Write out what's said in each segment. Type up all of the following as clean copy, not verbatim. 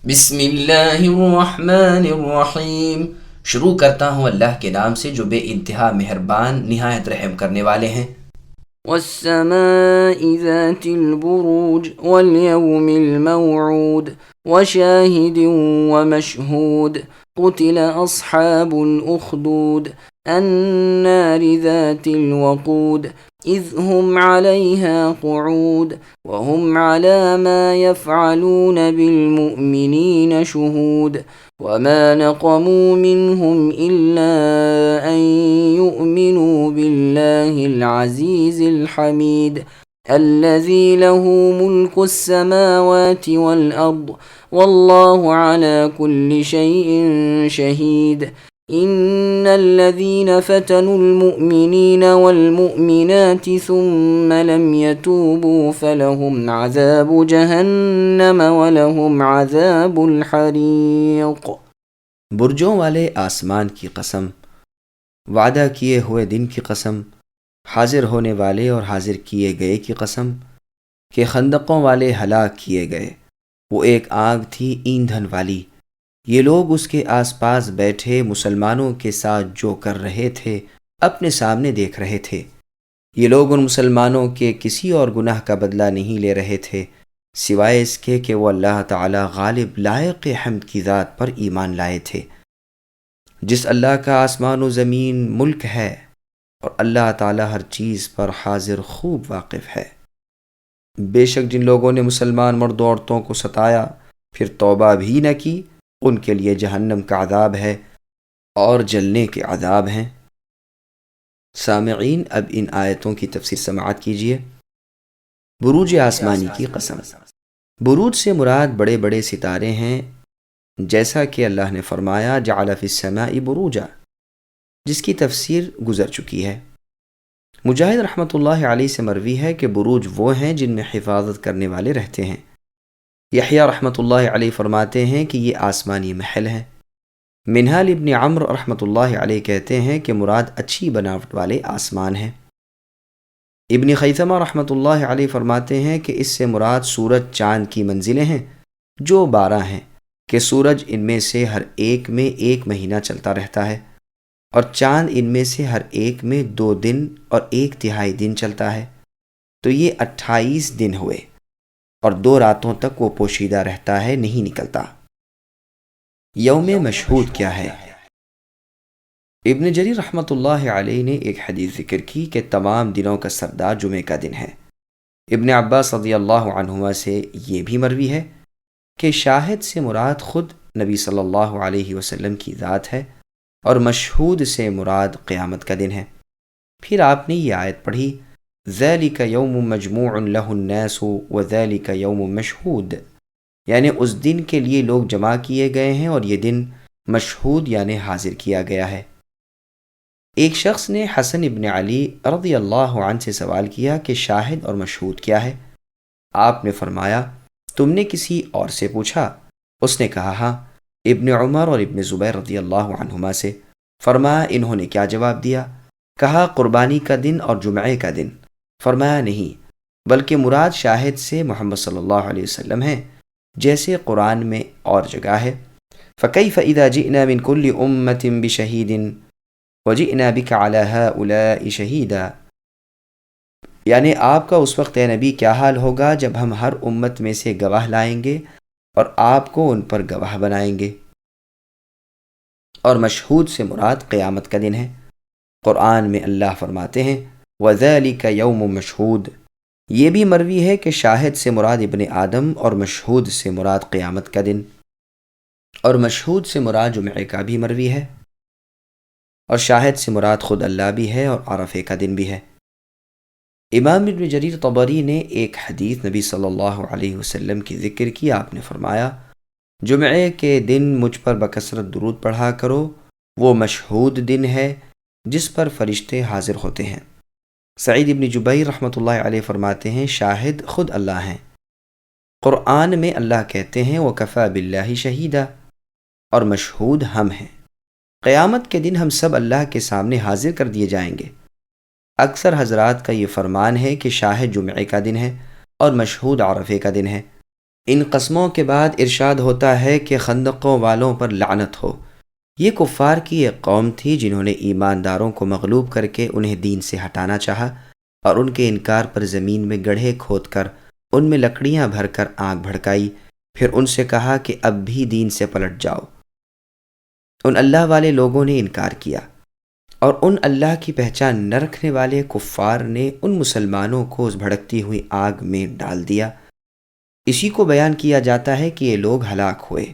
بسم اللہ الرحمن الرحیم۔ شروع کرتا ہوں اللہ کے نام سے جو بے انتہا مہربان نہایت رحم کرنے والے ہیں۔ والسماء ذات البروج واليوم الموعود وشاهد ومشهود قتل أصحاب الأخدود النار ذات الوقود إذ هم عليها قعود وهم على ما يفعلون بالمؤمنين شهود وما نقموا منهم إلا أن يؤمنوا بالله العزيز الحميد الذي له ملك السماوات والأرض والله على كل شيء شهيد إن الذين فتنوا المؤمنين والمؤمنات ثم لم يتوبوا فلهم عذاب جهنم ولهم عذاب الحريق۔ برجوں والے آسمان کی قسم، وعدہ کیے ہوئے دن کی قسم، حاضر ہونے والے اور حاضر کیے گئے کی قسم کہ خندقوں والے ہلاک کیے گئے۔ وہ ایک آگ تھی ایندھن والی، یہ لوگ اس کے آس پاس بیٹھے مسلمانوں کے ساتھ جو کر رہے تھے اپنے سامنے دیکھ رہے تھے۔ یہ لوگ ان مسلمانوں کے کسی اور گناہ کا بدلہ نہیں لے رہے تھے سوائے اس کے کہ وہ اللہ تعالی غالب لائق حمد کی ذات پر ایمان لائے تھے، جس اللہ کا آسمان و زمین ملک ہے، اور اللہ تعالی ہر چیز پر حاضر خوب واقف ہے۔ بے شک جن لوگوں نے مسلمان مرد و عورتوں کو ستایا پھر توبہ بھی نہ کی، ان کے لیے جہنم کا عذاب ہے اور جلنے کے عذاب ہیں۔ سامعین، اب ان آیتوں کی تفسیر سماعت کیجیے۔ بروج آسمانی کی قسم، بروج سے مراد بڑے بڑے ستارے ہیں، جیسا کہ اللہ نے فرمایا جعل فی السماء بروجا، جس کی تفسیر گزر چکی ہے۔ مجاہد رحمۃ اللہ علیہ سے مروی ہے کہ بروج وہ ہیں جن میں حفاظت کرنے والے رہتے ہیں۔ یحییٰ رحمۃ اللہ علیہ فرماتے ہیں کہ یہ آسمانی محل ہیں۔ منہال ابن عمرو رحمۃ اللہ علیہ کہتے ہیں کہ مراد اچھی بناوٹ والے آسمان ہیں۔ ابن خیثمہ رحمۃ اللہ علیہ فرماتے ہیں کہ اس سے مراد سورج چاند کی منزلیں ہیں، جو 12 ہیں، کہ سورج ان میں سے ہر ایک میں 1 مہینہ چلتا رہتا ہے، اور چاند ان میں سے ہر ایک میں 2 دن اور 1/3 دن چلتا ہے، تو یہ 28 دن ہوئے، اور 2 راتوں تک وہ پوشیدہ رہتا ہے، نہیں نکلتا۔ یوم مشہود کیا ہے؟ ابن جریر رحمۃ اللہ علیہ نے ایک حدیث ذکر کی کہ تمام دنوں کا سردار جمعہ کا دن ہے۔ ابن عباس رضی اللہ عنہما سے یہ بھی مروی ہے کہ شاہد سے مراد خود نبی صلی اللہ علیہ وسلم کی ذات ہے، اور مشہود سے مراد قیامت کا دن ہے۔ پھر آپ نے یہ آیت پڑھی ذَلِكَ يَوْمٌ مَجْمُوعٌ لَهُ النَّاسُ وَذَلِكَ يَوْمٌ مَشْهُودٌ، یعنی اس دن کے لیے لوگ جمع کیے گئے ہیں اور یہ دن مشہود یعنی حاضر کیا گیا ہے۔ ایک شخص نے حسن ابن علی رضی اللہ عنہ سے سوال کیا کہ شاہد اور مشہود کیا ہے؟ آپ نے فرمایا تم نے کسی اور سے پوچھا؟ اس نے کہا ہاں، ابن عمر اور ابن زبیر رضی اللہ عنہما سے۔ فرمایا انہوں نے کیا جواب دیا؟ کہا قربانی کا دن اور جمعے کا دن۔ فرمایا نہیں، بلکہ مراد شاہد سے محمد صلی اللہ علیہ وسلم ہے، جیسے قرآن میں اور جگہ ہے فَكَيْفَ إِذَا جِئْنَا مِن كُلِّ أُمَّةٍ بِشَهِيدٍ وَجِئْنَا بِكَ عَلَى هَؤُلَاءِ شَهِيدًا، یعنی آپ کا اس وقت اے نبی کیا حال ہوگا جب ہم ہر امت میں سے گواہ لائیں گے اور آپ کو ان پر گواہ بنائیں گے۔ اور مشہود سے مراد قیامت کا دن ہے۔ قرآن میں اللہ فرماتے ہیں وَذَلِكَ يَوْمٌ مَشْهُودٌ، یہ بھی مروی ہے کہ شاہد سے مراد ابن آدم اور مشہود سے مراد قیامت کا دن، اور مشہود سے مراد جمعے کا بھی مروی ہے، اور شاہد سے مراد خود اللہ بھی ہے اور عرفے کا دن بھی ہے۔ امام ابن جریر طبری نے ایک حدیث نبی صلی اللہ علیہ وسلم کی ذکر کی۔ آپ نے فرمایا جمعے کے دن مجھ پر بکثرت درود پڑھا کرو، وہ مشہود دن ہے جس پر فرشتے حاضر ہوتے ہیں۔ سعید ابن جبیر رحمۃ اللہ علیہ فرماتے ہیں شاہد خود اللہ ہیں۔ قرآن میں اللہ کہتے ہیں وَكَفَى بِاللَّهِ شَهِيدًا، اور مشہود ہم ہیں۔ قیامت کے دن ہم سب اللہ کے سامنے حاضر کر دیے جائیں گے۔ اکثر حضرات کا یہ فرمان ہے کہ شاہد جمعے کا دن ہے اور مشہود عرفے کا دن ہے۔ ان قسموں کے بعد ارشاد ہوتا ہے کہ خندقوں والوں پر لعنت ہو۔ یہ کفار کی ایک قوم تھی جنہوں نے ایمانداروں کو مغلوب کر کے انہیں دین سے ہٹانا چاہا اور ان کے انکار پر زمین میں گڑھے کھود کر ان میں لکڑیاں بھر کر آگ بھڑکائی، پھر ان سے کہا کہ اب بھی دین سے پلٹ جاؤ۔ ان اللہ والے لوگوں نے انکار کیا اور ان اللہ کی پہچان نہ رکھنے والے کفار نے ان مسلمانوں کو اس بھڑکتی ہوئی آگ میں ڈال دیا۔ اسی کو بیان کیا جاتا ہے کہ یہ لوگ ہلاک ہوئے۔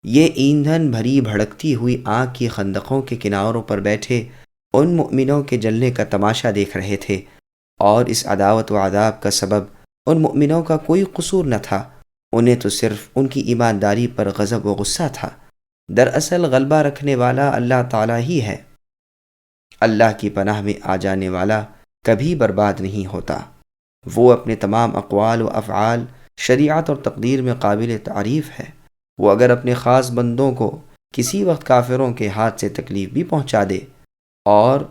یہ ایندھن بھری بھڑکتی ہوئی آگ کی خندقوں کے کناروں پر بیٹھے ان مؤمنوں کے جلنے کا تماشا دیکھ رہے تھے، اور اس عداوت و عذاب کا سبب ان مؤمنوں کا کوئی قصور نہ تھا، انہیں تو صرف ان کی ایمانداری پر غضب و غصہ تھا۔ دراصل غلبہ رکھنے والا اللہ تعالیٰ ہی ہے۔ اللہ کی پناہ میں آ جانے والا کبھی برباد نہیں ہوتا۔ وہ اپنے تمام اقوال و افعال، شریعت اور تقدیر میں قابل تعریف ہے۔ وہ اگر اپنے خاص بندوں کو کسی وقت کافروں کے ہاتھ سے تکلیف بھی پہنچا دے اور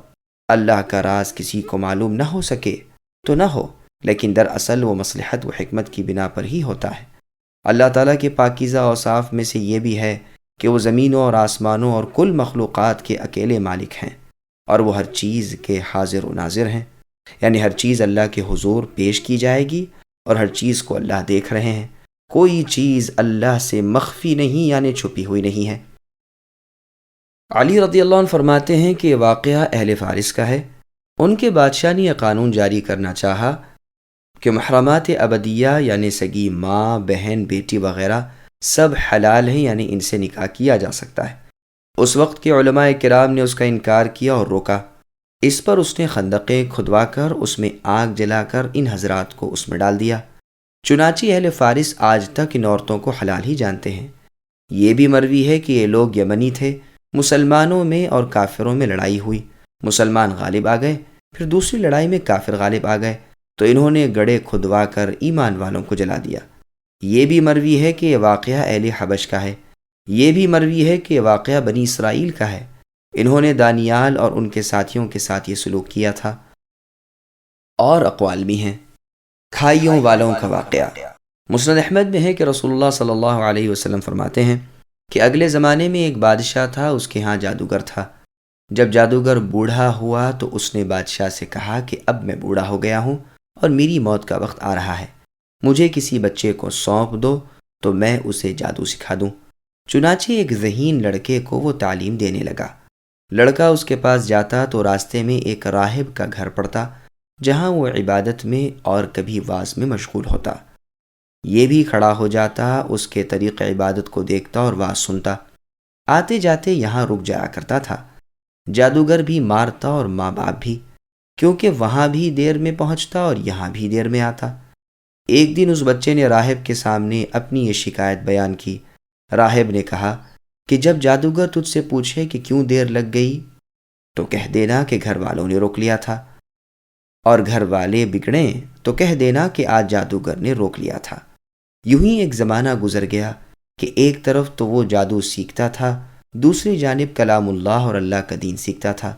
اللہ کا راز کسی کو معلوم نہ ہو سکے تو نہ ہو، لیکن دراصل وہ مصلحت و حکمت کی بنا پر ہی ہوتا ہے۔ اللہ تعالیٰ کے پاکیزہ اوصاف میں سے یہ بھی ہے کہ وہ زمینوں اور آسمانوں اور کل مخلوقات کے اکیلے مالک ہیں، اور وہ ہر چیز کے حاضر و ناظر ہیں، یعنی ہر چیز اللہ کے حضور پیش کی جائے گی اور ہر چیز کو اللہ دیکھ رہے ہیں۔ کوئی چیز اللہ سے مخفی نہیں، یعنی چھپی ہوئی نہیں ہے۔ علی رضی اللہ عنہ فرماتے ہیں کہ یہ واقعہ اہل فارس کا ہے۔ ان کے بادشاہ نے یہ قانون جاری کرنا چاہا کہ محرمات ابدیہ یعنی سگی ماں، بہن، بیٹی وغیرہ سب حلال ہیں، یعنی ان سے نکاح کیا جا سکتا ہے۔ اس وقت کے علماء کرام نے اس کا انکار کیا اور روکا۔ اس پر اس نے خندقیں کھدوا کر اس میں آگ جلا کر ان حضرات کو اس میں ڈال دیا۔ چنانچہ اہل فارس آج تک ان عورتوں کو حلال ہی جانتے ہیں۔ یہ بھی مروی ہے کہ یہ لوگ یمنی تھے۔ مسلمانوں میں اور کافروں میں لڑائی ہوئی، مسلمان غالب آ گئے، پھر دوسری لڑائی میں کافر غالب آ گئے تو انہوں نے گڑھے کھدوا کر ایمان والوں کو جلا دیا۔ یہ بھی مروی ہے کہ یہ واقعہ اہل حبش کا ہے۔ یہ بھی مروی ہے کہ یہ واقعہ بنی اسرائیل کا ہے۔ انہوں نے دانیال اور ان کے ساتھیوں کے ساتھ یہ سلوک کیا تھا۔ اور اقوال بھی ہیں۔ کھائیوں والوں کا واقعہ مسند احمد میں ہے کہ رسول اللہ صلی اللہ علیہ وسلم فرماتے ہیں کہ اگلے زمانے میں ایک بادشاہ تھا، اس کے ہاں جادوگر تھا۔ جب جادوگر بوڑھا ہوا تو اس نے بادشاہ سے کہا کہ اب میں بوڑھا ہو گیا ہوں اور میری موت کا وقت آ رہا ہے، مجھے کسی بچے کو سونپ دو تو میں اسے جادو سکھا دوں۔ چنانچہ ایک ذہین لڑکے کو وہ تعلیم دینے لگا۔ لڑکا اس کے پاس جاتا تو راستے میں ایک راہب کا گھر پڑتا جہاں وہ عبادت میں اور کبھی واز میں مشغول ہوتا۔ یہ بھی کھڑا ہو جاتا، اس کے طریق عبادت کو دیکھتا اور واز سنتا۔ آتے جاتے یہاں رک جایا کرتا تھا۔ جادوگر بھی مارتا اور ماں باپ بھی، کیونکہ وہاں بھی دیر میں پہنچتا اور یہاں بھی دیر میں آتا۔ ایک دن اس بچے نے راہب کے سامنے اپنی یہ شکایت بیان کی۔ راہب نے کہا کہ جب جادوگر تجھ سے پوچھے کہ کیوں دیر لگ گئی تو کہہ دینا کہ گھر والوں نے روک لیا تھا، اور گھر والے بگڑیں تو کہہ دینا کہ آج جادوگر نے روک لیا تھا۔ یوں ہی ایک زمانہ گزر گیا کہ ایک طرف تو وہ جادو سیکھتا تھا، دوسری جانب کلام اللہ اور اللہ کا دین سیکھتا تھا۔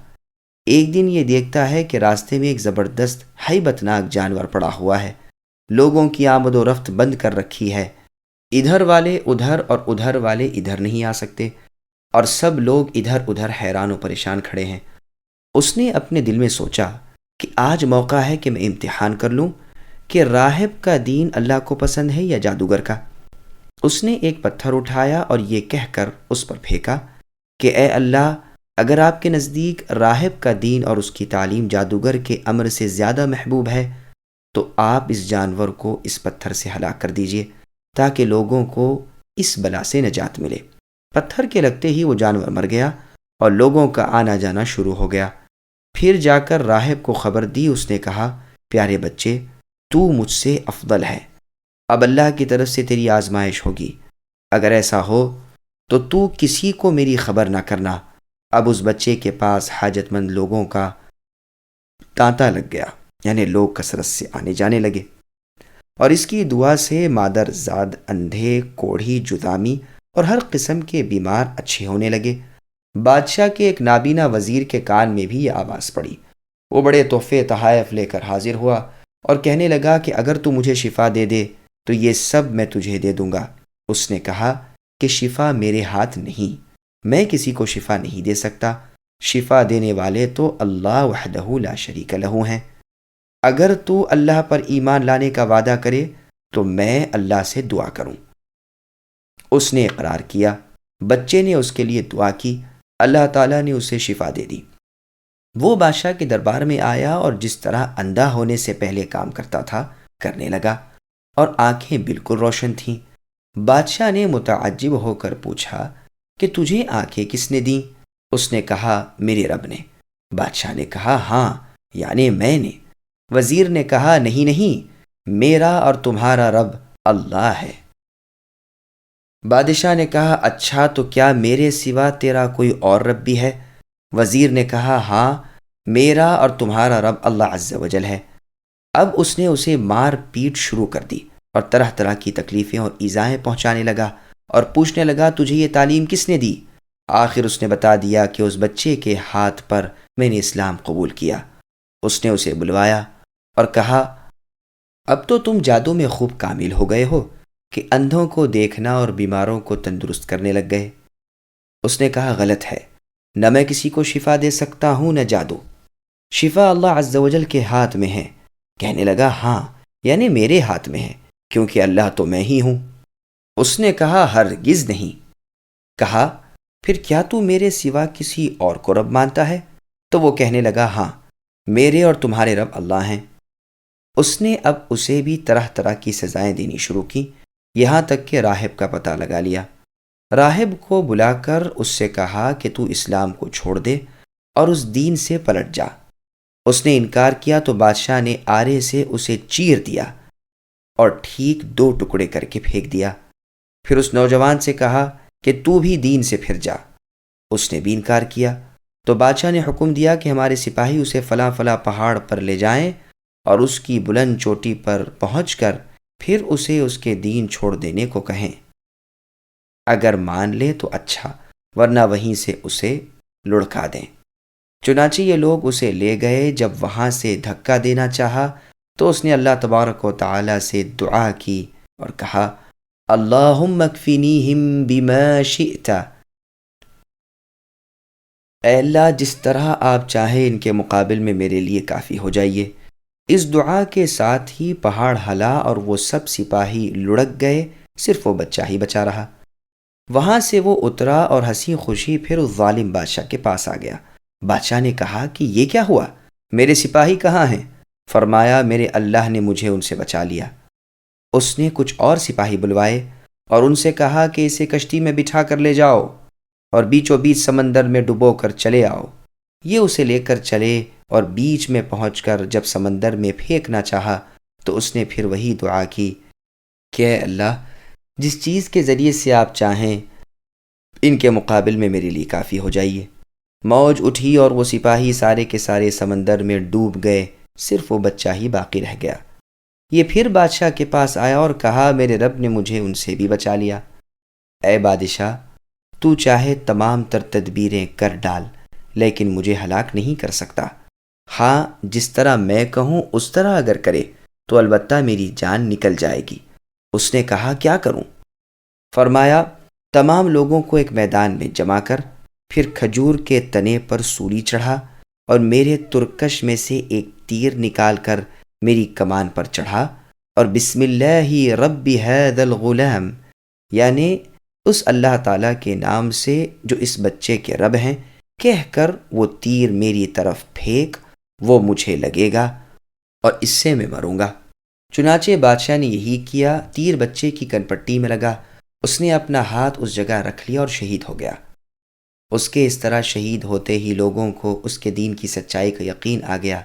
ایک دن یہ دیکھتا ہے کہ راستے میں ایک زبردست ہیبت ناک جانور پڑا ہوا ہے، لوگوں کی آمد و رفت بند کر رکھی ہے، ادھر والے ادھر اور ادھر والے ادھر نہیں آ سکتے، اور سب لوگ ادھر ادھر حیران و پریشان کھڑے ہیں۔ اس نے اپنے دل میں سوچا کہ آج موقع ہے کہ میں امتحان کر لوں کہ راہب کا دین اللہ کو پسند ہے یا جادوگر کا۔ اس نے ایک پتھر اٹھایا اور یہ کہہ کر اس پر پھینکا کہ اے اللہ، اگر آپ کے نزدیک راہب کا دین اور اس کی تعلیم جادوگر کے امر سے زیادہ محبوب ہے تو آپ اس جانور کو اس پتھر سے ہلاک کر دیجئے تاکہ لوگوں کو اس بلا سے نجات ملے۔ پتھر کے لگتے ہی وہ جانور مر گیا اور لوگوں کا آنا جانا شروع ہو گیا۔ پھر جا کر راہب کو خبر دی۔ اس نے کہا، پیارے بچے، تو مجھ سے افضل ہے، اب اللہ کی طرف سے تیری آزمائش ہوگی۔ اگر ایسا ہو تو کسی کو میری خبر نہ کرنا۔ اب اس بچے کے پاس حاجت مند لوگوں کا تانتا لگ گیا، یعنی لوگ کثرت سے آنے جانے لگے، اور اس کی دعا سے مادر زاد، اندھے، کوڑھی، جذامی اور ہر قسم کے بیمار اچھے ہونے لگے۔ بادشاہ کے ایک نابینا وزیر کے کان میں بھی یہ آواز پڑی۔ وہ بڑے تحفے تحائف لے کر حاضر ہوا اور کہنے لگا کہ اگر تو مجھے شفا دے دے تو یہ سب میں تجھے دے دوں گا۔ اس نے کہا کہ شفا میرے ہاتھ نہیں، میں کسی کو شفا نہیں دے سکتا، شفا دینے والے تو اللہ وحدہ لا شریک لہ ہیں۔ اگر تو اللہ پر ایمان لانے کا وعدہ کرے تو میں اللہ سے دعا کروں۔ اس نے اقرار کیا، بچے نے اس کے لیے دعا کی، اللہ تعالیٰ نے اسے شفا دے دی۔ وہ بادشاہ کے دربار میں آیا اور جس طرح اندھا ہونے سے پہلے کام کرتا تھا کرنے لگا، اور آنکھیں بالکل روشن تھیں۔ بادشاہ نے متعجب ہو کر پوچھا کہ تجھے آنکھیں کس نے دیں؟ اس نے کہا میرے رب نے۔ بادشاہ نے کہا ہاں، یعنی میں نے۔ وزیر نے کہا نہیں نہیں، میرا اور تمہارا رب اللہ ہے۔ بادشاہ نے کہا اچھا، تو کیا میرے سوا تیرا کوئی اور رب بھی ہے؟ وزیر نے کہا ہاں، میرا اور تمہارا رب اللہ عز و جل ہے۔ اب اس نے اسے مار پیٹ شروع کر دی اور طرح طرح کی تکلیفیں اور ایذائیں پہنچانے لگا، اور پوچھنے لگا تجھے یہ تعلیم کس نے دی؟ آخر اس نے بتا دیا کہ اس بچے کے ہاتھ پر میں نے اسلام قبول کیا۔ اس نے اسے بلوایا اور کہا اب تو تم جادو میں خوب کامل ہو گئے ہو کہ اندھوں کو دیکھنا اور بیماروں کو تندرست کرنے لگ گئے۔ اس نے کہا غلط ہے، نہ میں کسی کو شفا دے سکتا ہوں نہ جادو، شفا اللہ عز و جل کے ہاتھ میں ہے۔ کہنے لگا ہاں، یعنی میرے ہاتھ میں ہے، کیونکہ اللہ تو میں ہی ہوں۔ اس نے کہا ہرگز نہیں۔ کہا پھر کیا تو میرے سوا کسی اور کو رب مانتا ہے؟ تو وہ کہنے لگا ہاں، میرے اور تمہارے رب اللہ ہیں۔ اس نے اب اسے بھی طرح طرح کی سزائیں دینی شروع کی، یہاں تک کہ راہب کا پتہ لگا لیا۔ راہب کو بلا کر اس سے کہا کہ تو اسلام کو چھوڑ دے اور اس دین سے پلٹ جا۔ اس نے انکار کیا تو بادشاہ نے آرے سے اسے چیر دیا اور ٹھیک 2 ٹکڑے کر کے پھینک دیا۔ پھر اس نوجوان سے کہا کہ تو بھی دین سے پھر جا۔ اس نے بھی انکار کیا تو بادشاہ نے حکم دیا کہ ہمارے سپاہی اسے فلاں فلاں پہاڑ پر لے جائیں اور اس کی بلند چوٹی پر پہنچ کر پھر اسے اس کے دین چھوڑ دینے کو کہیں۔ اگر مان لے تو اچھا، ورنہ وہیں سے اسے لڑکا دیں۔ چنانچہ یہ لوگ اسے لے گئے۔ جب وہاں سے دھکا دینا چاہا تو اس نے اللہ تبارک و تعالی سے دعا کی اور کہا اللہم اکفینیہم بما شئت، اے اللہ جس طرح آپ چاہیں ان کے مقابل میں میرے لیے کافی ہو جائیے۔ اس دعا کے ساتھ ہی پہاڑ ہلا اور وہ سب سپاہی لڑک گئے، صرف وہ بچہ ہی بچا رہا۔ وہاں سے وہ اترا اور ہنسی خوشی پھر اس ظالم بادشاہ کے پاس آ گیا۔ بادشاہ نے کہا کہ یہ کیا ہوا؟ میرے سپاہی کہاں ہیں؟ فرمایا میرے اللہ نے مجھے ان سے بچا لیا۔ اس نے کچھ اور سپاہی بلوائے اور ان سے کہا کہ اسے کشتی میں بٹھا کر لے جاؤ اور بیچوں بیچ سمندر میں ڈبو کر چلے آؤ۔ یہ اسے لے کر چلے اور بیچ میں پہنچ کر جب سمندر میں پھینکنا چاہا تو اس نے پھر وہی دعا کی کہ اے اللہ جس چیز کے ذریعے سے آپ چاہیں ان کے مقابل میں میرے لیے کافی ہو جائیے۔ موج اٹھی اور وہ سپاہی سارے کے سارے سمندر میں ڈوب گئے، صرف وہ بچہ ہی باقی رہ گیا۔ یہ پھر بادشاہ کے پاس آیا اور کہا میرے رب نے مجھے ان سے بھی بچا لیا۔ اے بادشاہ، تو چاہے تمام تر تدبیریں کر ڈال لیکن مجھے ہلاک نہیں کر سکتا۔ ہاں، جس طرح میں کہوں اس طرح اگر کرے تو البتہ میری جان نکل جائے گی۔ اس نے کہا کیا کروں؟ فرمایا تمام لوگوں کو ایک میدان میں جمع کر، پھر کھجور کے تنے پر سولی چڑھا اور میرے ترکش میں سے ایک تیر نکال کر میری کمان پر چڑھا اور بسم اللہ رب ھذا الغلام، یعنی اس اللہ تعالیٰ کے نام سے جو اس بچے کے رب ہیں کہہ کر وہ تیر میری طرف پھینک، وہ مجھے لگے گا اور اس سے میں مروں گا۔ چنانچہ بادشاہ نے یہی کیا، تیر بچے کی کنپٹی میں لگا، اس نے اپنا ہاتھ اس جگہ رکھ لیا اور شہید ہو گیا۔ اس کے اس طرح شہید ہوتے ہی لوگوں کو اس کے دین کی سچائی کا یقین آ گیا۔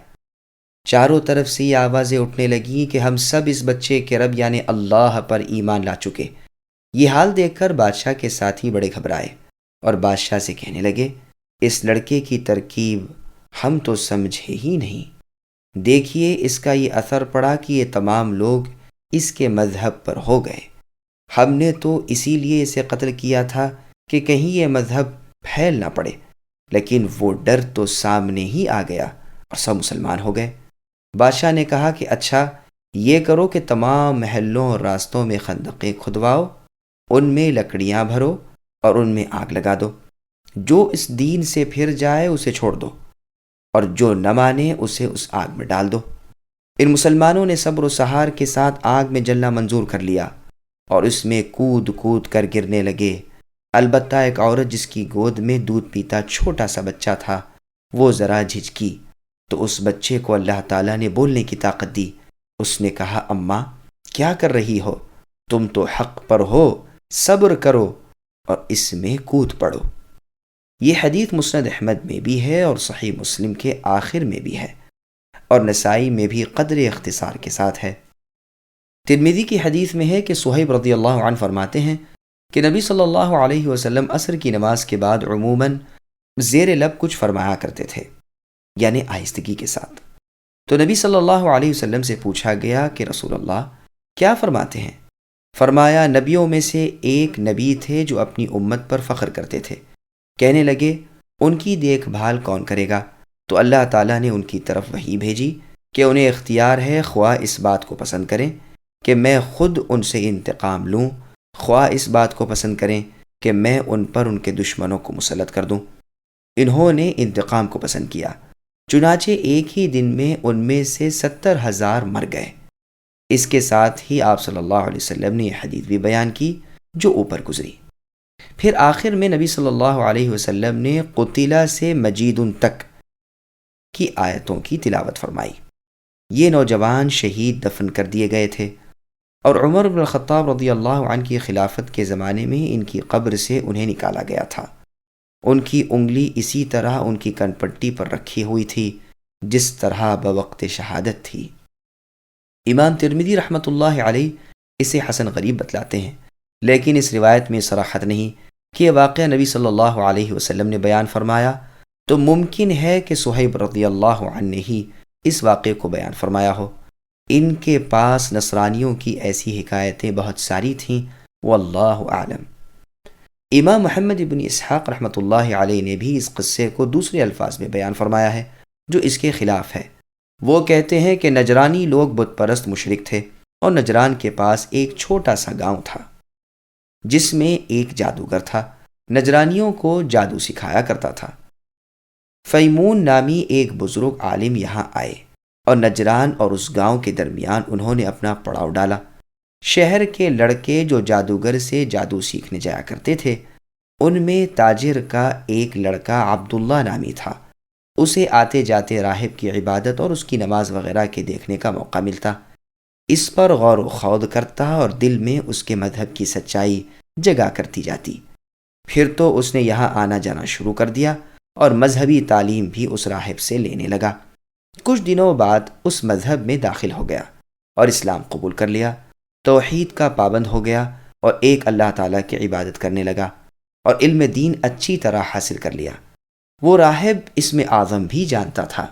چاروں طرف سے یہ آوازیں اٹھنے لگیں کہ ہم سب اس بچے کے رب یعنی اللہ پر ایمان لا چکے۔ یہ حال دیکھ کر بادشاہ کے ساتھی بڑے گھبرائے اور بادشاہ سے کہنے لگے اس لڑکے کی ترکیب ہم تو سمجھے ہی نہیں، دیکھیے اس کا یہ اثر پڑا کہ یہ تمام لوگ اس کے مذہب پر ہو گئے۔ ہم نے تو اسی لیے اسے قتل کیا تھا کہ کہیں یہ مذہب پھیل نہ پڑے، لیکن وہ ڈر تو سامنے ہی آ گیا اور سب مسلمان ہو گئے۔ بادشاہ نے کہا کہ اچھا، یہ کرو کہ تمام محلوں اور راستوں میں خندقیں کھدواؤ، ان میں لکڑیاں بھرو اور ان میں آگ لگا دو۔ جو اس دین سے پھر جائے اسے چھوڑ دو، اور جو نہ مانے اسے اس آگ میں ڈال دو۔ ان مسلمانوں نے صبر و سہار کے ساتھ آگ میں جلنا منظور کر لیا اور اس میں کود کود کر گرنے لگے۔ البتہ ایک عورت جس کی گود میں دودھ پیتا چھوٹا سا بچہ تھا، وہ ذرا جھجکی تو اس بچے کو اللہ تعالیٰ نے بولنے کی طاقت دی۔ اس نے کہا، اماں کیا کر رہی ہو؟ تم تو حق پر ہو، صبر کرو اور اس میں کود پڑو۔ یہ حدیث مسند احمد میں بھی ہے اور صحیح مسلم کے آخر میں بھی ہے، اور نسائی میں بھی قدر اختصار کے ساتھ ہے۔ ترمذی کی حدیث میں ہے کہ صہیب رضی اللہ عنہ فرماتے ہیں کہ نبی صلی اللہ علیہ وسلم عصر کی نماز کے بعد عموماً زیر لب کچھ فرمایا کرتے تھے، یعنی آہستگی کے ساتھ۔ تو نبی صلی اللہ علیہ وسلم سے پوچھا گیا کہ رسول اللہ کیا فرماتے ہیں؟ فرمایا، نبیوں میں سے ایک نبی تھے جو اپنی امت پر فخر کرتے تھے، کہنے لگے ان کی دیکھ بھال کون کرے گا؟ تو اللہ تعالیٰ نے ان کی طرف وحی بھیجی کہ انہیں اختیار ہے، خواہ اس بات کو پسند کریں کہ میں خود ان سے انتقام لوں، خواہ اس بات کو پسند کریں کہ میں ان پر ان کے دشمنوں کو مسلط کر دوں۔ انہوں نے انتقام کو پسند کیا، چنانچہ ایک ہی دن میں ان میں سے 70,000 مر گئے۔ اس کے ساتھ ہی آپ صلی اللہ علیہ وسلم نے یہ حدیث بھی بیان کی جو اوپر گزری۔ پھر آخر میں نبی صلی اللہ علیہ وسلم نے قتلہ سے مجید تک کی آیتوں کی تلاوت فرمائی۔ یہ نوجوان شہید دفن کر دیے گئے تھے، اور عمر بن الخطاب رضی اللہ عنہ کی خلافت کے زمانے میں ان کی قبر سے انہیں نکالا گیا تھا۔ ان کی انگلی اسی طرح ان کی کن پٹی پر رکھی ہوئی تھی جس طرح بوقت شہادت تھی۔ امام ترمذی رحمۃ اللہ علیہ اسے حسن غریب بتلاتے ہیں، لیکن اس روایت میں صراحت نہیں کہ یہ واقعہ نبی صلی اللہ علیہ وسلم نے بیان فرمایا، تو ممکن ہے کہ صہیب رضی اللہ عنہ نے ہی اس واقعے کو بیان فرمایا ہو۔ ان کے پاس نصرانیوں کی ایسی حکایتیں بہت ساری تھیں، واللہ اعلم۔ امام محمد ابن اسحاق رحمۃ اللہ علیہ نے بھی اس قصے کو دوسرے الفاظ میں بیان فرمایا ہے جو اس کے خلاف ہے۔ وہ کہتے ہیں کہ نجرانی لوگ بت پرست مشرک تھے، اور نجران کے پاس ایک چھوٹا سا گاؤں تھا جس میں ایک جادوگر تھا، نجرانیوں کو جادو سکھایا کرتا تھا۔ فیمون نامی ایک بزرگ عالم یہاں آئے اور نجران اور اس گاؤں کے درمیان انہوں نے اپنا پڑاؤ ڈالا۔ شہر کے لڑکے جو جادوگر سے جادو سیکھنے جایا کرتے تھے، ان میں تاجر کا ایک لڑکا عبداللہ نامی تھا۔ اسے آتے جاتے راہب کی عبادت اور اس کی نماز وغیرہ کے دیکھنے کا موقع ملتا، اس پر غور و خوض کرتا اور دل میں اس کے مذہب کی سچائی جگا کرتی جاتی۔ پھر تو اس نے یہاں آنا جانا شروع کر دیا اور مذہبی تعلیم بھی اس راہب سے لینے لگا۔ کچھ دنوں بعد اس مذہب میں داخل ہو گیا اور اسلام قبول کر لیا، توحید کا پابند ہو گیا اور ایک اللہ تعالیٰ کی عبادت کرنے لگا اور علم دین اچھی طرح حاصل کر لیا۔ وہ راہب اسم اعظم بھی جانتا تھا۔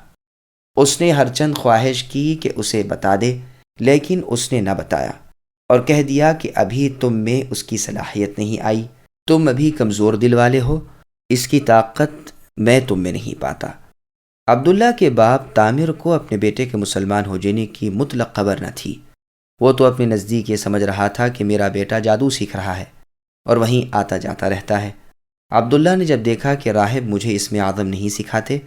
اس نے ہر چند خواہش کی کہ اسے بتا دے، لیکن اس نے نہ بتایا اور کہہ دیا کہ ابھی تم میں اس کی صلاحیت نہیں آئی، تم ابھی کمزور دل والے ہو، اس کی طاقت میں تم میں نہیں پاتا۔ عبداللہ کے باپ تامر کو اپنے بیٹے کے مسلمان ہو جانے کی مطلق خبر نہ تھی۔ وہ تو اپنے نزدیک یہ سمجھ رہا تھا کہ میرا بیٹا جادو سیکھ رہا ہے اور وہیں آتا جاتا رہتا ہے۔ عبداللہ نے جب دیکھا کہ راہب مجھے اسم اعظم نہیں سکھاتے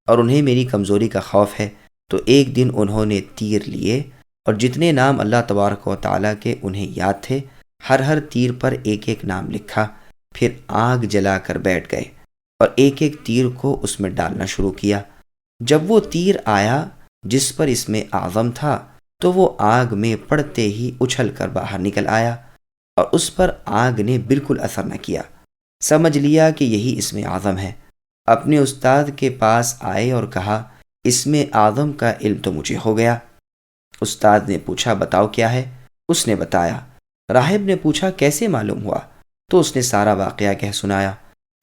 اور انہیں میری کمزوری کا خوف ہے، تو ایک دن انہوں نے تیر لیے اور جتنے نام اللہ تبارک و تعالیٰ کے انہیں یاد تھے، ہر تیر پر ایک ایک نام لکھا، پھر آگ جلا کر بیٹھ گئے اور ایک ایک تیر کو اس میں ڈالنا شروع کیا۔ جب وہ تیر آیا جس پر اسم اعظم تھا تو وہ آگ میں پڑتے ہی اچھل کر باہر نکل آیا اور اس پر آگ نے بالکل اثر نہ کیا۔ سمجھ لیا کہ یہی اسم اعظم ہے۔ اپنے استاد کے پاس آئے اور کہا، اسم اعظم کا علم تو مجھے ہو گیا۔ استاد نے پوچھا، بتاؤ کیا ہے؟ اس نے بتایا۔ راہب نے پوچھا، کیسے معلوم ہوا؟ تو اس نے سارا واقعہ کہہ سنایا۔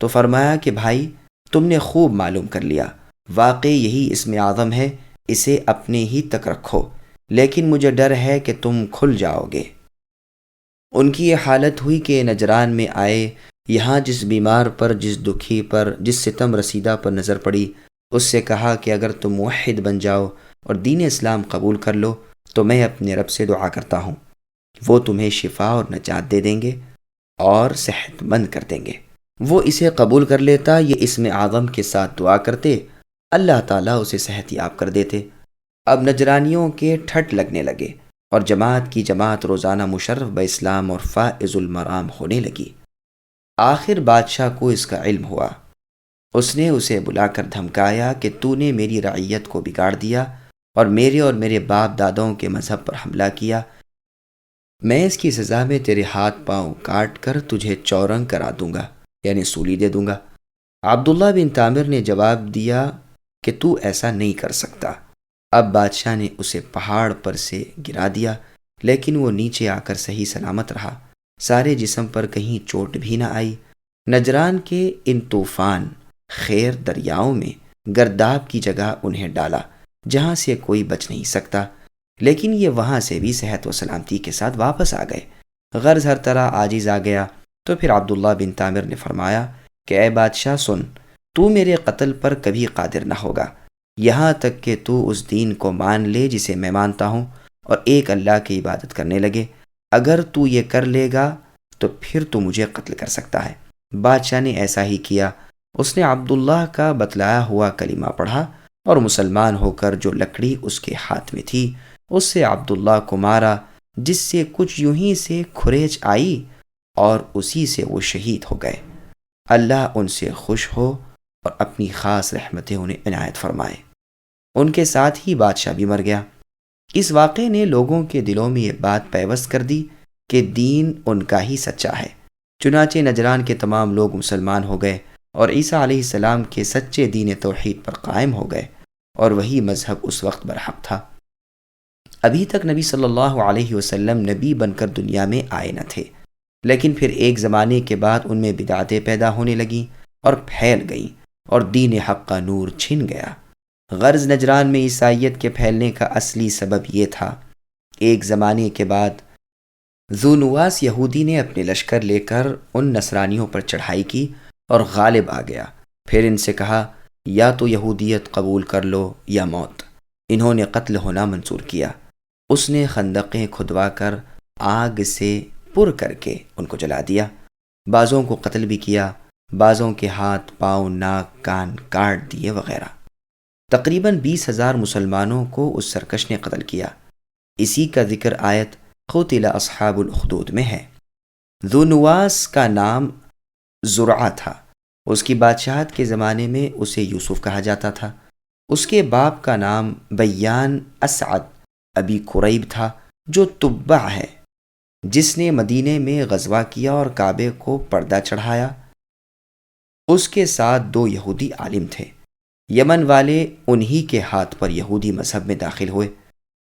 تو فرمایا کہ بھائی، تم نے خوب معلوم کر لیا، واقعی یہی اسم اعظم ہے، اسے اپنے ہی تک رکھو، لیکن مجھے ڈر ہے کہ تم کھل جاؤ گے۔ ان کی یہ حالت ہوئی کہ نجران میں آئے، یہاں جس بیمار پر، جس دکھی پر، جس ستم رسیدہ پر نظر پڑی، اس سے کہا کہ اگر تم موحد بن جاؤ اور دین اسلام قبول کر لو تو میں اپنے رب سے دعا کرتا ہوں، وہ تمہیں شفا اور نجات دے دیں گے اور صحت مند کر دیں گے۔ وہ اسے قبول کر لیتا، یہ اسم اعظم کے ساتھ دعا کرتے، اللہ تعالیٰ اسے صحت یاب کر دیتے۔ اب نجرانیوں کے ٹھٹ لگنے لگے اور جماعت کی جماعت روزانہ مشرف باسلام اور فائز المرام ہونے لگی۔ آخر بادشاہ کو اس کا علم ہوا۔ اس نے اسے بلا کر دھمکایا کہ تو نے میری رعیت کو بگاڑ دیا اور میرے باپ داداؤں کے مذہب پر حملہ کیا۔ میں اس کی سزا میں تیرے ہاتھ پاؤں کاٹ کر تجھے چورنگ کرا دوں گا، یعنی سولی دے دوں گا۔ عبداللہ بن تامر نے جواب دیا کہ تو ایسا نہیں کر سکتا۔ اب بادشاہ نے اسے پہاڑ پر سے گرا دیا، لیکن وہ نیچے آ کر صحیح سلامت رہا، سارے جسم پر کہیں چوٹ بھی نہ آئی۔ نجران کے ان طوفان خیر دریاؤں میں گرداب کی جگہ انہیں ڈالا، جہاں سے کوئی بچ نہیں سکتا، لیکن یہ وہاں سے بھی صحت و سلامتی کے ساتھ واپس آ گئے۔ غرض ہر طرح عاجز آ گیا۔ تو پھر عبداللہ بن تامر نے فرمایا کہ اے بادشاہ سن، تو میرے قتل پر کبھی قادر نہ ہوگا، یہاں تک کہ تو اس دین کو مان لے جسے میں مانتا ہوں اور ایک اللہ کی عبادت کرنے لگے۔ اگر تو یہ کر لے گا تو پھر تو مجھے قتل کر سکتا ہے۔ بادشاہ نے ایسا ہی کیا۔ اس نے عبداللہ کا بتلایا ہوا کلمہ پڑھا اور مسلمان ہو کر جو لکڑی اس کے ہاتھ میں تھی اس سے عبداللہ کو مارا، جس سے کچھ یوں ہی سے کھریچ آئی اور اسی سے وہ شہید ہو گئے۔ اللہ ان سے خوش ہو اور اپنی خاص رحمتیں انہیں عنایت فرمائے۔ ان کے ساتھ ہی بادشاہ بھی مر گیا۔ اس واقعے نے لوگوں کے دلوں میں یہ بات پیوست کر دی کہ دین ان کا ہی سچا ہے۔ چنانچہ نجران کے تمام لوگ مسلمان ہو گئے اور عیسیٰ علیہ السلام کے سچے دین توحید پر قائم ہو گئے، اور وہی مذہب اس وقت برحق تھا۔ ابھی تک نبی صلی اللہ علیہ وسلم نبی بن کر دنیا میں آئے نہ تھے، لیکن پھر ایک زمانے کے بعد ان میں بدعتیں پیدا ہونے لگیں اور پھیل گئیں، اور دین حق کا نور چھن گیا۔ غرض نجران میں عیسائیت کے پھیلنے کا اصلی سبب یہ تھا۔ ایک زمانے کے بعد ذونواس یہودی نے اپنے لشکر لے کر ان نصرانیوں پر چڑھائی کی اور غالب آ گیا۔ پھر ان سے کہا یا تو یہودیت قبول کر لو یا موت۔ انہوں نے قتل ہونا منظور کیا۔ اس نے خندقیں کھدوا کر آگ سے پر کر کے ان کو جلا دیا۔ بعضوں کو قتل بھی کیا، بعضوں کے ہاتھ پاؤں ناک کان کاٹ دیے وغیرہ۔ تقریباً 20,000 مسلمانوں کو اس سرکش نے قتل کیا۔ اسی کا ذکر آیت قتل اصحاب الاخدود میں ہے۔ ذونواس کا نام زرعہ تھا۔ اس کی بادشاہت کے زمانے میں اسے یوسف کہا جاتا تھا۔ اس کے باپ کا نام بیان اسعد ابی قریب تھا، جو تبع ہے، جس نے مدینے میں غزوہ کیا اور کعبے کو پردہ چڑھایا۔ اس کے ساتھ 2 یہودی عالم تھے۔ یمن والے انہی کے ہاتھ پر یہودی مذہب میں داخل ہوئے۔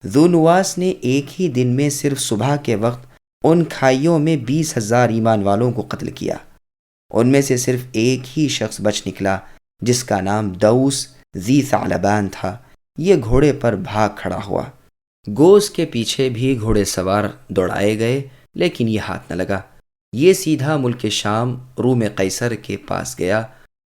ذونواس نے ایک ہی دن میں صرف صبح کے وقت ان کھائیوں میں 20,000 ایمان والوں کو قتل کیا۔ ان میں سے صرف ایک ہی شخص بچ نکلا، جس کا نام دوس ذی ثعلبان تھا۔ یہ گھوڑے پر بھاگ کھڑا ہوا۔ گوز کے پیچھے بھی گھوڑے سوار دوڑائے گئے، لیکن یہ ہاتھ نہ لگا۔ یہ سیدھا ملک شام روم قیصر کے پاس گیا۔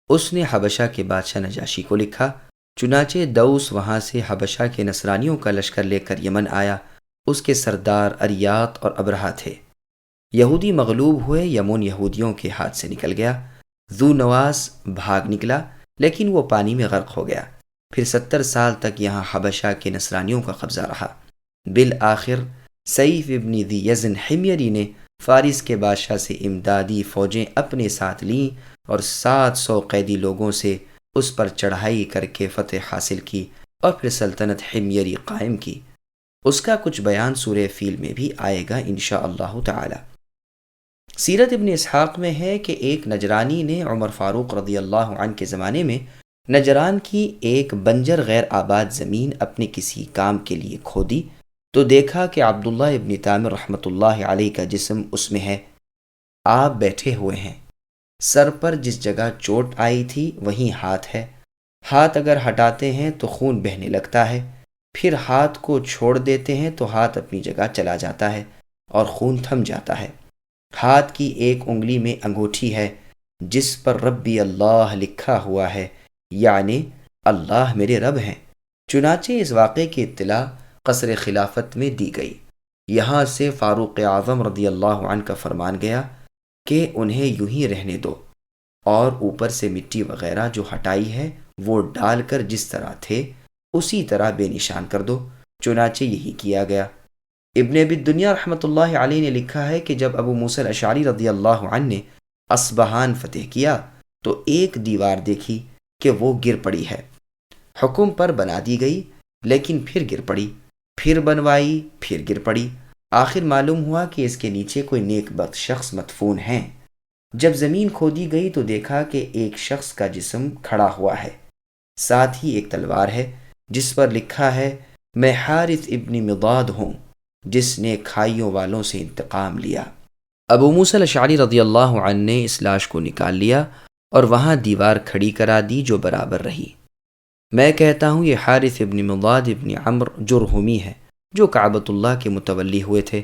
اس نے حبشہ کے بادشاہ نجاشی کو لکھا۔ چنانچہ دوس وہاں سے حبشہ کے نصرانیوں کا لشکر لے کر یمن آیا۔ اس کے سردار اریات اور ابرہہ تھے۔ یہودی مغلوب ہوئے، یمن یہودیوں کے ہاتھ سے نکل گیا۔ ذونواس بھاگ نکلا، لیکن وہ پانی میں غرق ہو گیا۔ پھر 70 سال تک یہاں حبشہ کے نصرانیوں کا قبضہ رہا۔ بالآخر سیف ابن ذی یزن حمیری نے فارس کے بادشاہ سے امدادی فوجیں اپنے ساتھ لیں اور 700 قیدی لوگوں سے اس پر چڑھائی کر کے فتح حاصل کی اور پھر سلطنت حمیری قائم کی۔ اس کا کچھ بیان سورہ فیل میں بھی آئے گا انشاءاللہ تعالی۔ سیرت ابن اسحاق میں ہے کہ ایک نجرانی نے عمر فاروق رضی اللہ عنہ کے زمانے میں نجران کی ایک بنجر غیر آباد زمین اپنے کسی کام کے لیے کھودی تو دیکھا کہ عبداللہ ابن تامر رحمۃ اللہ علیہ کا جسم اس میں ہے۔ آپ بیٹھے ہوئے ہیں، سر پر جس جگہ چوٹ آئی تھی وہیں ہاتھ ہے۔ ہاتھ اگر ہٹاتے ہیں تو خون بہنے لگتا ہے، پھر ہاتھ کو چھوڑ دیتے ہیں تو ہاتھ اپنی جگہ چلا جاتا ہے اور خون تھم جاتا ہے۔ ہاتھ کی ایک انگلی میں انگوٹھی ہے جس پر ربی اللہ لکھا ہوا ہے، یعنی اللہ میرے رب ہیں۔ چنانچہ اس واقعے کی اطلاع قصر خلافت میں دی گئی۔ یہاں سے فاروق اعظم رضی اللہ عنہ کا فرمان گیا کہ انہیں یوں ہی رہنے دو، اور اوپر سے مٹی وغیرہ جو ہٹائی ہے وہ ڈال کر جس طرح تھے اسی طرح بے نشان کر دو۔ چنانچہ یہی کیا گیا۔ ابن ابی الدنیا رحمۃ اللہ علیہ نے لکھا ہے کہ جب ابو موسیٰ الاشعری رضی اللہ عنہ نے اصبہان فتح کیا تو ایک دیوار دیکھی کہ وہ گر پڑی ہے، حکم پر بنا دی گئی لیکن پھر گر پڑی، پھر بنوائی، پھر گر پڑی، آخر معلوم ہوا کہ اس کے نیچے کوئی نیک بخت شخص مدفون ہیں۔ جب زمین کھودی گئی تو دیکھا کہ ایک شخص کا جسم کھڑا ہوا ہے، ساتھ ہی ایک تلوار ہے جس پر لکھا ہے میں حارث ابن مضاد ہوں جس نے کھائیوں والوں سے انتقام لیا۔ ابو موسیٰ الاشعری رضی اللہ عنہ نے اس لاش کو نکال لیا اور وہاں دیوار کھڑی کرا دی جو برابر رہی۔ میں کہتا ہوں یہ حارث ابن مضاد ابن عمر جرہمی ہے جو کعبۃ اللہ کے متولی ہوئے تھے۔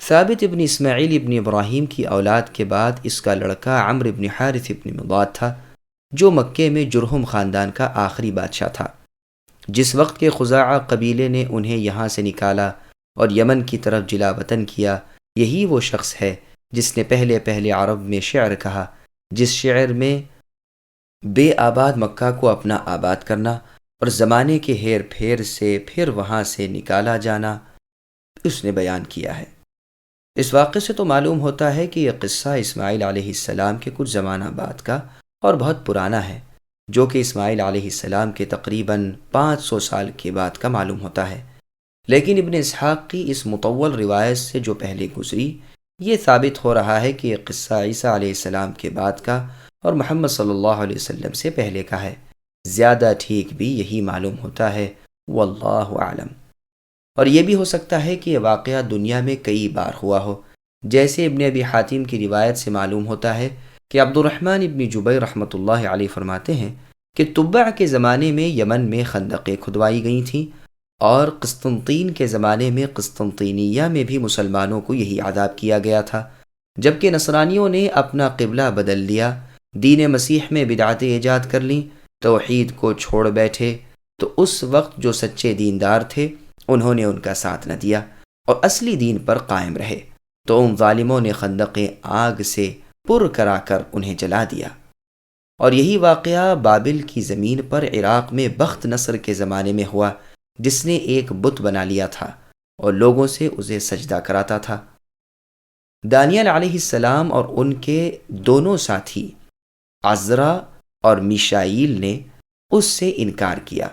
ثابت ابن اسماعیل ابن ابراہیم کی اولاد کے بعد اس کا لڑکا عمرو ابن حارث ابن مضاد تھا جو مکے میں جرہم خاندان کا آخری بادشاہ تھا۔ جس وقت کے خزاعہ قبیلے نے انہیں یہاں سے نکالا اور یمن کی طرف جلا وطن کیا، یہی وہ شخص ہے جس نے پہلے عرب میں شعر کہا، جس شعر میں بے آباد مکہ کو اپنا آباد کرنا اور زمانے کے ہیر پھیر سے پھر وہاں سے نکالا جانا اس نے بیان کیا ہے۔ اس واقعے سے تو معلوم ہوتا ہے کہ یہ قصہ اسماعیل علیہ السلام کے کچھ زمانہ بعد کا اور بہت پرانا ہے، جو کہ اسماعیل علیہ السلام کے تقریباً 500 سال کے بعد کا معلوم ہوتا ہے۔ لیکن ابن اسحاق کی اس مطول روایت سے جو پہلے گزری، یہ ثابت ہو رہا ہے کہ یہ قصہ عیسیٰ علیہ السلام کے بعد کا اور محمد صلی اللہ علیہ وسلم سے پہلے کا ہے۔ زیادہ ٹھیک بھی یہی معلوم ہوتا ہے، واللہ اعلم۔ اور یہ بھی ہو سکتا ہے کہ یہ واقعہ دنیا میں کئی بار ہوا ہو، جیسے ابن ابی حاتم کی روایت سے معلوم ہوتا ہے کہ عبد الرحمن ابن جبیر رحمۃ اللہ علیہ فرماتے ہیں کہ تبع کے زمانے میں یمن میں خندقیں کھدوائی گئی تھیں، اور قسطنطین کے زمانے میں قسطنطینیہ میں بھی مسلمانوں کو یہی عذاب کیا گیا تھا۔ جبکہ نصرانیوں نے اپنا قبلہ بدل لیا، دین مسیح میں بدعتیں ایجاد کر لیں، توحید کو چھوڑ بیٹھے، تو اس وقت جو سچے دیندار تھے انہوں نے ان کا ساتھ نہ دیا اور اصلی دین پر قائم رہے، تو ان ظالموں نے خندقیں آگ سے پر کرا کر انہیں جلا دیا۔ اور یہی واقعہ بابل کی زمین پر عراق میں بخت نصر کے زمانے میں ہوا، جس نے ایک بت بنا لیا تھا اور لوگوں سے اسے سجدہ کراتا تھا۔ دانیال علیہ السلام اور ان کے دونوں ساتھی عزرا اور میشائیل نے اس سے انکار کیا،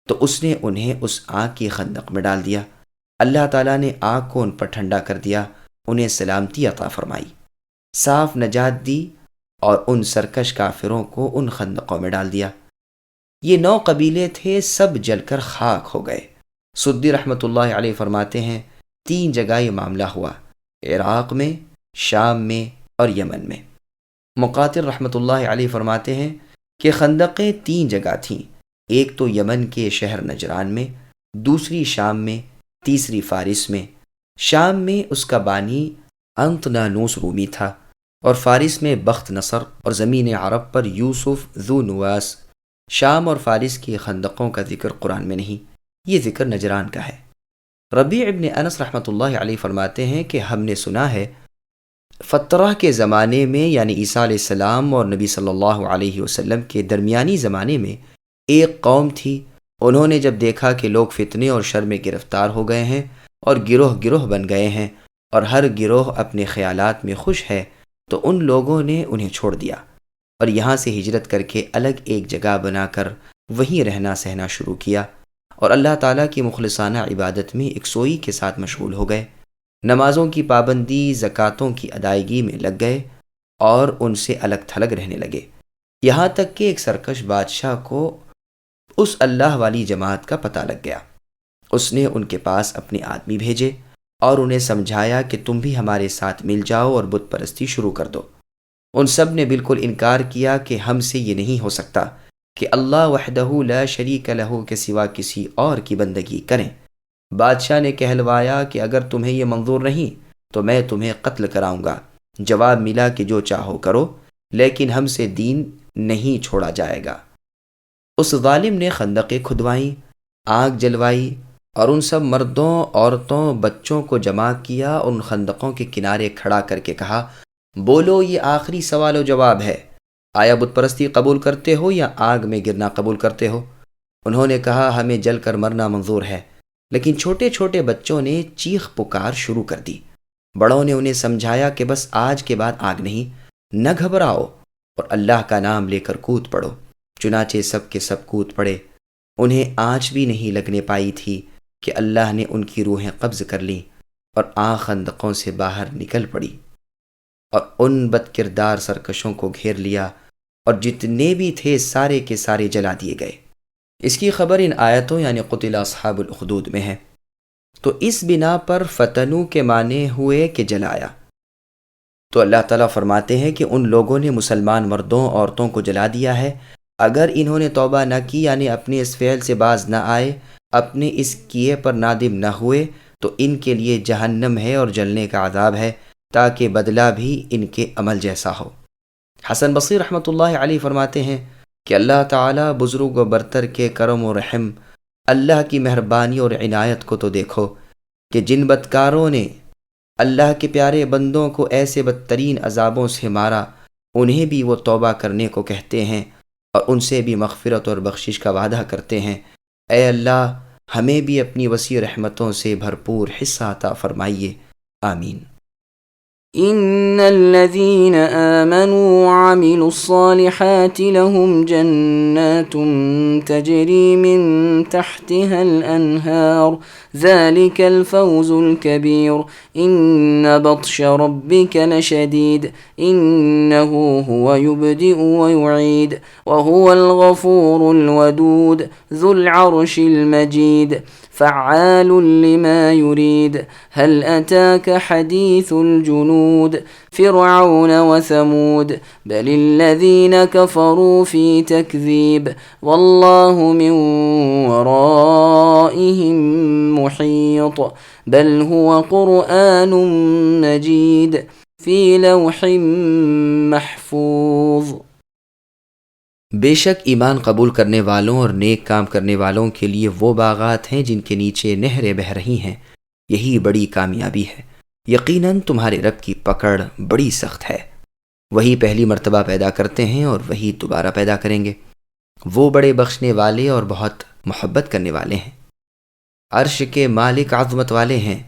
تو اس نے انہیں اس آگ کی خندق میں ڈال دیا۔ اللہ تعالیٰ نے آگ کو ان پر ٹھنڈا کر دیا، انہیں سلامتی عطا فرمائی، صاف نجات دی اور ان سرکش کافروں کو ان خندقوں میں ڈال دیا۔ یہ 9 قبیلے تھے، سب جل کر خاک ہو گئے۔ سدی رحمۃ اللہ علیہ فرماتے ہیں 3 جگہ یہ معاملہ ہوا، عراق میں، شام میں اور یمن میں۔ مقاتل رحمۃ اللہ علیہ فرماتے ہیں کہ خندقیں 3 جگہ تھیں، ایک تو یمن کے شہر نجران میں، دوسری شام میں، تیسری فارس میں۔ شام میں اس کا بانی انطنانوس رومی تھا، اور فارس میں بخت نصر، اور زمین عرب پر یوسف ذو نواس۔ شام اور فارس کی خندقوں کا ذکر قرآن میں نہیں، یہ ذکر نجران کا ہے۔ ربیع ابن انس رحمۃ اللہ علیہ فرماتے ہیں کہ ہم نے سنا ہے فترہ کے زمانے میں، یعنی عیسیٰ علیہ السلام اور نبی صلی اللہ علیہ وسلم کے درمیانی زمانے میں، ایک قوم تھی، انہوں نے جب دیکھا کہ لوگ فتنے اور شر میں گرفتار ہو گئے ہیں اور گروہ گروہ بن گئے ہیں اور ہر گروہ اپنے خیالات میں خوش ہے، تو ان لوگوں نے انہیں چھوڑ دیا اور یہاں سے ہجرت کر کے الگ ایک جگہ بنا کر وہیں رہنا سہنا شروع کیا، اور اللہ تعالیٰ کی مخلصانہ عبادت میں یکسوئی کے ساتھ مشغول ہو گئے، نمازوں کی پابندی، زکوٰۃوں کی ادائیگی میں لگ گئے اور ان سے الگ تھلگ رہنے لگے، یہاں تک کہ ایک سرکش بادشاہ کو اس اللہ والی جماعت کا پتہ لگ گیا۔ اس نے ان کے پاس اپنے آدمی بھیجے اور انہیں سمجھایا کہ تم بھی ہمارے ساتھ مل جاؤ اور بت پرستی شروع کر دو۔ ان سب نے بالکل انکار کیا کہ ہم سے یہ نہیں ہو سکتا کہ اللہ وحدہ لا شریک لہ کے سوا کسی اور کی بندگی کریں۔ بادشاہ نے کہلوایا کہ اگر تمہیں یہ منظور نہیں تو میں تمہیں قتل کراؤں گا۔ جواب ملا کہ جو چاہو کرو، لیکن ہم سے دین نہیں چھوڑا جائے گا۔ اس ظالم نے خندقیں کھدوائیں، آگ جلوائی اور ان سب مردوں، عورتوں، بچوں کو جمع کیا اور ان خندقوں کے کنارے کھڑا کر کے کہا، بولو یہ آخری سوال و جواب ہے، آیا بت پرستی قبول کرتے ہو یا آگ میں گرنا قبول کرتے ہو؟ انہوں نے کہا ہمیں جل کر مرنا منظور ہے، لیکن چھوٹے چھوٹے بچوں نے چیخ پکار شروع کر دی۔ بڑوں نے انہیں سمجھایا کہ بس آج کے بعد آگ نہیں، نہ گھبراؤ اور اللہ کا نام لے کر کود پڑو۔ چنانچہ سب کے سب کود پڑے۔ انہیں آنچ بھی نہیں لگنے پائی تھی کہ اللہ نے ان کی روحیں قبض کر لیں اور آنکھ خندقوں سے باہر نکل پڑی اور ان بد کردار سرکشوں کو گھیر لیا، اور جتنے بھی تھے سارے کے سارے جلا دیے گئے۔ اس کی خبر ان آیتوں یعنی قتل اصحاب الاخدود میں ہے۔ تو اس بنا پر فتنو کے معنی ہوئے کہ جلایا۔ تو اللہ تعالیٰ فرماتے ہیں کہ ان لوگوں نے مسلمان مردوں عورتوں کو جلا دیا ہے، اگر انہوں نے توبہ نہ کی یعنی اپنے اس فعل سے باز نہ آئے، اپنے اس کیے پر نادم نہ ہوئے، تو ان کے لیے جہنم ہے اور جلنے کا عذاب ہے، تاکہ بدلہ بھی ان کے عمل جیسا ہو۔ حسن بصری رحمۃ اللہ علیہ فرماتے ہیں کہ اللہ تعالیٰ بزرگ و برتر کے کرم و رحم، اللہ کی مہربانی اور عنایت کو تو دیکھو کہ جن بدکاروں نے اللہ کے پیارے بندوں کو ایسے بدترین عذابوں سے مارا، انہیں بھی وہ توبہ کرنے کو کہتے ہیں اور ان سے بھی مغفرت اور بخشش کا وعدہ کرتے ہیں۔ اے اللہ ہمیں بھی اپنی وسیع رحمتوں سے بھرپور حصہ عطا فرمائیے، آمین۔ إن الذين آمنوا وعملوا الصالحات لهم جنات تجري من تحتها الأنهار ذلك الفوز الكبير إن بطش ربك لشديد إنه هو يبدئ ويعيد وهو الغفور الودود ذو العرش المجيد فعال لما يريد هل أتاك حديث الجنود فرعون وثمود بل الذين كفروا في تكذيب والله من ورائهم محيط بل هو قرآن مجيد في لوح محفوظ۔ بے شک ایمان قبول کرنے والوں اور نیک کام کرنے والوں کے لیے وہ باغات ہیں جن کے نیچے نہریں بہہ رہی ہیں، یہی بڑی کامیابی ہے۔ یقیناً تمہارے رب کی پکڑ بڑی سخت ہے، وہی پہلی مرتبہ پیدا کرتے ہیں اور وہی دوبارہ پیدا کریں گے، وہ بڑے بخشنے والے اور بہت محبت کرنے والے ہیں۔ عرش کے مالک عظمت والے ہیں،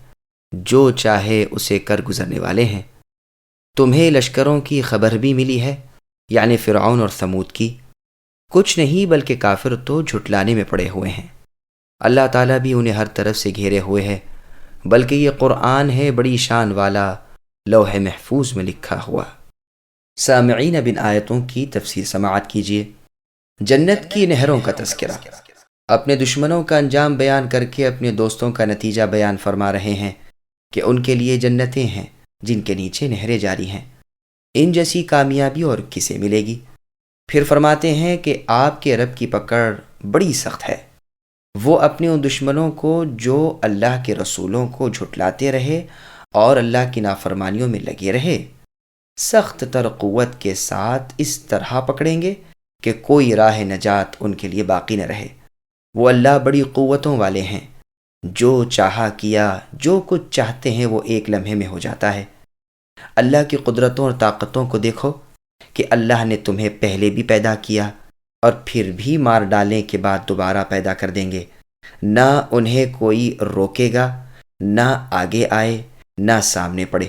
جو چاہے اسے کر گزرنے والے ہیں۔ تمہیں لشکروں کی خبر بھی ملی ہے، یعنی فرعون اور ثمود کی؟ کچھ نہیں بلکہ کافر تو جھٹلانے میں پڑے ہوئے ہیں، اللہ تعالیٰ بھی انہیں ہر طرف سے گھیرے ہوئے ہے، بلکہ یہ قرآن ہے بڑی شان والا، لوح محفوظ میں لکھا ہوا۔ سامعین اب ان آیتوں کی تفسیر سماعت کیجیے۔ جنت کی نہروں کا تذکرہ، اپنے دشمنوں کا انجام بیان کر کے اپنے دوستوں کا نتیجہ بیان فرما رہے ہیں کہ ان کے لیے جنتیں ہیں جن کے نیچے نہریں جاری ہیں، ان جیسی کامیابی اور کسے ملے گی؟ پھر فرماتے ہیں کہ آپ کے رب کی پکڑ بڑی سخت ہے، وہ اپنے ان دشمنوں کو جو اللہ کے رسولوں کو جھٹلاتے رہے اور اللہ کی نافرمانیوں میں لگے رہے، سخت تر قوت کے ساتھ اس طرح پکڑیں گے کہ کوئی راہ نجات ان کے لیے باقی نہ رہے۔ وہ اللہ بڑی قوتوں والے ہیں، جو چاہا کیا، جو کچھ چاہتے ہیں وہ ایک لمحے میں ہو جاتا ہے۔ اللہ کی قدرتوں اور طاقتوں کو دیکھو کہ اللہ نے تمہیں پہلے بھی پیدا کیا اور پھر بھی مار ڈالنے کے بعد دوبارہ پیدا کر دیں گے، نہ انہیں کوئی روکے گا، نہ آگے آئے نہ سامنے پڑے۔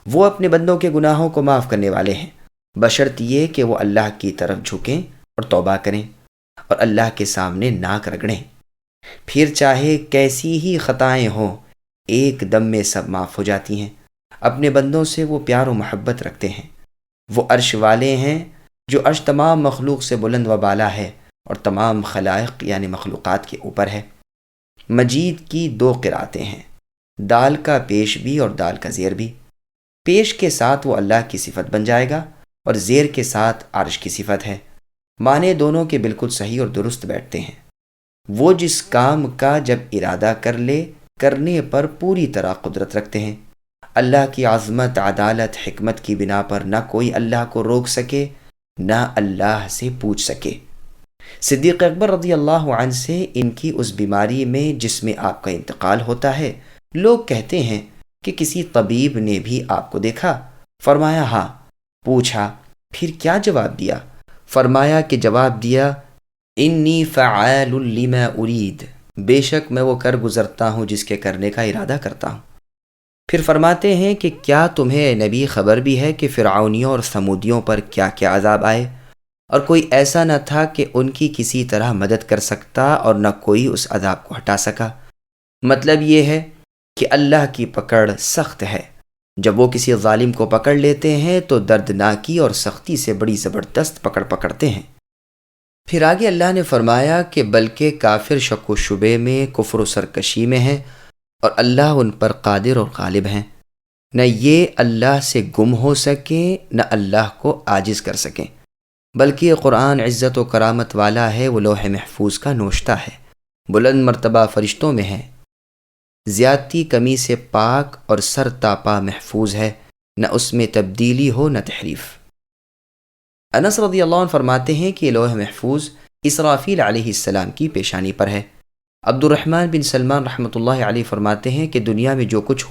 وہ اپنے بندوں کے گناہوں کو معاف کرنے والے ہیں، بشرط یہ کہ وہ اللہ کی طرف جھکیں اور توبہ کریں اور اللہ کے سامنے ناک رگڑیں، پھر چاہے کیسی ہی خطائیں ہوں ایک دم میں سب معاف ہو جاتی ہیں۔ اپنے بندوں سے وہ پیار و محبت رکھتے ہیں۔ وہ عرش والے ہیں، جو عرش تمام مخلوق سے بلند و بالا ہے اور تمام خلائق یعنی مخلوقات کے اوپر ہے۔ مجید کی دو قراتیں ہیں، دال کا پیش بھی اور دال کا زیر بھی۔ پیش کے ساتھ وہ اللہ کی صفت بن جائے گا اور زیر کے ساتھ عرش کی صفت ہے، معنی دونوں کے بالکل صحیح اور درست بیٹھتے ہیں۔ وہ جس کام کا جب ارادہ کر لے، کرنے پر پوری طرح قدرت رکھتے ہیں۔ اللہ کی عظمت، عدالت، حکمت کی بنا پر نہ کوئی اللہ کو روک سکے نہ اللہ سے پوچھ سکے۔ صدیق اکبر رضی اللہ عنہ سے ان کی اس بیماری میں جس میں آپ کا انتقال ہوتا ہے لوگ کہتے ہیں کہ کسی طبیب نے بھی آپ کو دیکھا؟ فرمایا ہاں۔ پوچھا پھر کیا جواب دیا؟ فرمایا کہ جواب دیا انی فعال لما ارید، بے شک میں وہ کر گزرتا ہوں جس کے کرنے کا ارادہ کرتا ہوں۔ پھر فرماتے ہیں کہ کیا تمہیں اے نبی خبر بھی ہے کہ فرعونیوں اور ثمودیوں پر کیا کیا عذاب آئے، اور کوئی ایسا نہ تھا کہ ان کی کسی طرح مدد کر سکتا اور نہ کوئی اس عذاب کو ہٹا سکا۔ مطلب یہ ہے کہ اللہ کی پکڑ سخت ہے، جب وہ کسی ظالم کو پکڑ لیتے ہیں تو دردناکی اور سختی سے بڑی زبردست پکڑ پکڑتے ہیں۔ پھر آگے اللہ نے فرمایا کہ بلکہ کافر شک و شبے میں، کفر و سرکشی میں ہیں، اور اللہ ان پر قادر اور غالب ہیں، نہ یہ اللہ سے گم ہو سکیں نہ اللہ کو عاجز کر سکیں، بلکہ یہ قرآن عزت و کرامت والا ہے، وہ لوح محفوظ کا نوشتہ ہے، بلند مرتبہ فرشتوں میں ہے، زیادتی کمی سے پاک اور سر تاپا محفوظ ہے، نہ اس میں تبدیلی ہو نہ تحریف۔ انس رضی اللہ عنہ فرماتے ہیں کہ یہ لوح محفوظ اسرافیل علیہ السلام کی پیشانی پر ہے۔ عبد الرحمن بن سلمان رحمۃ اللہ علیہ فرماتے ہیں کہ دنیا میں جو کچھ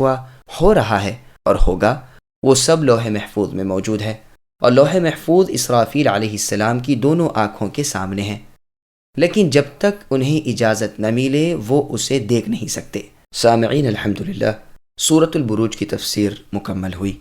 ہو رہا ہے اور ہوگا وہ سب لوح محفوظ میں موجود ہے، اور لوح محفوظ اسرافیل علیہ السلام کی دونوں آنکھوں کے سامنے ہے، لیکن جب تک انہیں اجازت نہ ملے وہ اسے دیکھ نہیں سکتے۔ سامعین الحمدللہ، سورۃ البروج کی تفسیر مکمل ہوئی۔